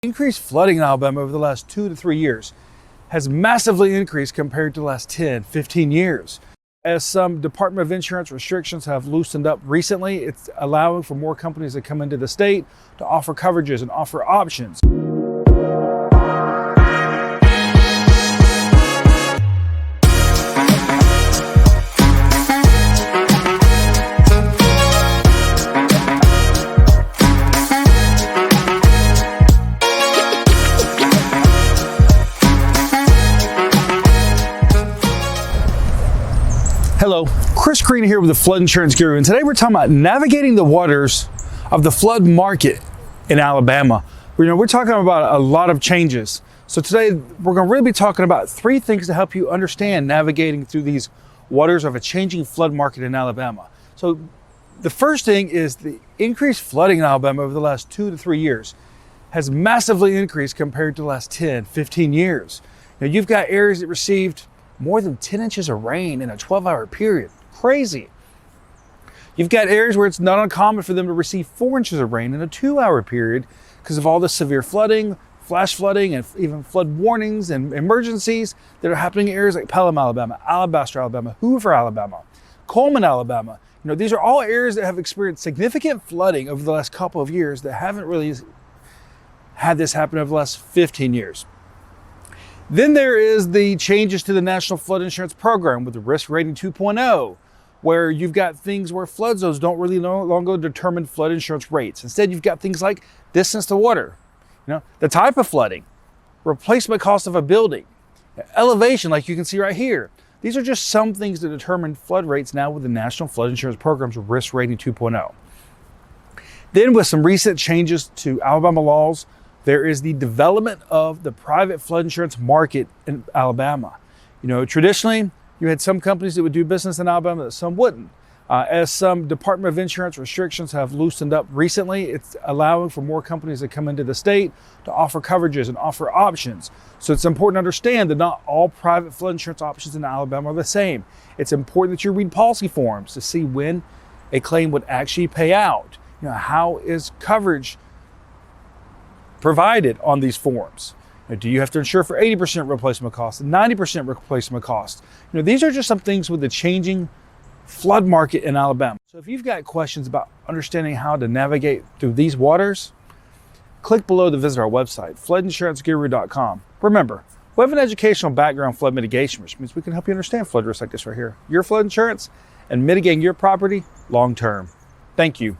Increased flooding in Alabama over the last 2 to 3 years has massively increased compared to the last 10, 15 years. As some Department of Insurance restrictions have loosened up recently, it's allowing for more companies that come into the state to offer coverages and offer options. Hello, Chris Green here with the Flood Insurance Guru, and today we're talking about navigating the waters of the flood market in Alabama. We're talking about a lot of changes. So today we're going to really be talking about 3 things to help you understand navigating through these waters of a changing flood market in Alabama. So the first thing is the increased flooding in Alabama over the last 2 to 3 years has massively increased compared to the last 10, 15 years. Now you've got areas that received more than 10 inches of rain in a 12-hour period. Crazy. You've got areas where it's not uncommon for them to receive 4 inches of rain in a 2-hour period because of all the severe flooding, flash flooding, and even flood warnings and emergencies that are happening in areas like Pelham, Alabama, Alabaster, Alabama, Hoover, Alabama, Coleman, Alabama. These are all areas that have experienced significant flooding over the last couple of years that haven't really had this happen over the last 15 years. Then there is the changes to the National Flood Insurance Program with the Risk Rating 2.0, where you've got things where flood zones don't really no longer determine flood insurance rates. Instead, you've got things like distance to water, the type of flooding, replacement cost of a building, elevation, like you can see right here. These are just some things that determine flood rates now with the National Flood Insurance Program's Risk Rating 2.0. Then with some recent changes to Alabama laws, there is the development of the private flood insurance market in Alabama. Traditionally, you had some companies that would do business in Alabama that some wouldn't. As some Department of Insurance restrictions have loosened up recently, it's allowing for more companies that come into the state to offer coverages and offer options. So it's important to understand that not all private flood insurance options in Alabama are the same. It's important that you read policy forms to see when a claim would actually pay out. How is coverage provided on these forms? Do you have to insure for 80% replacement cost and 90% replacement cost? These are just some things with the changing flood market in Alabama. So if you've got questions about understanding how to navigate through these waters, click below to visit our website, floodinsuranceguru.com. Remember, we have an educational background in flood mitigation, which means we can help you understand flood risks like this right here, your flood insurance, and mitigating your property long term. Thank you.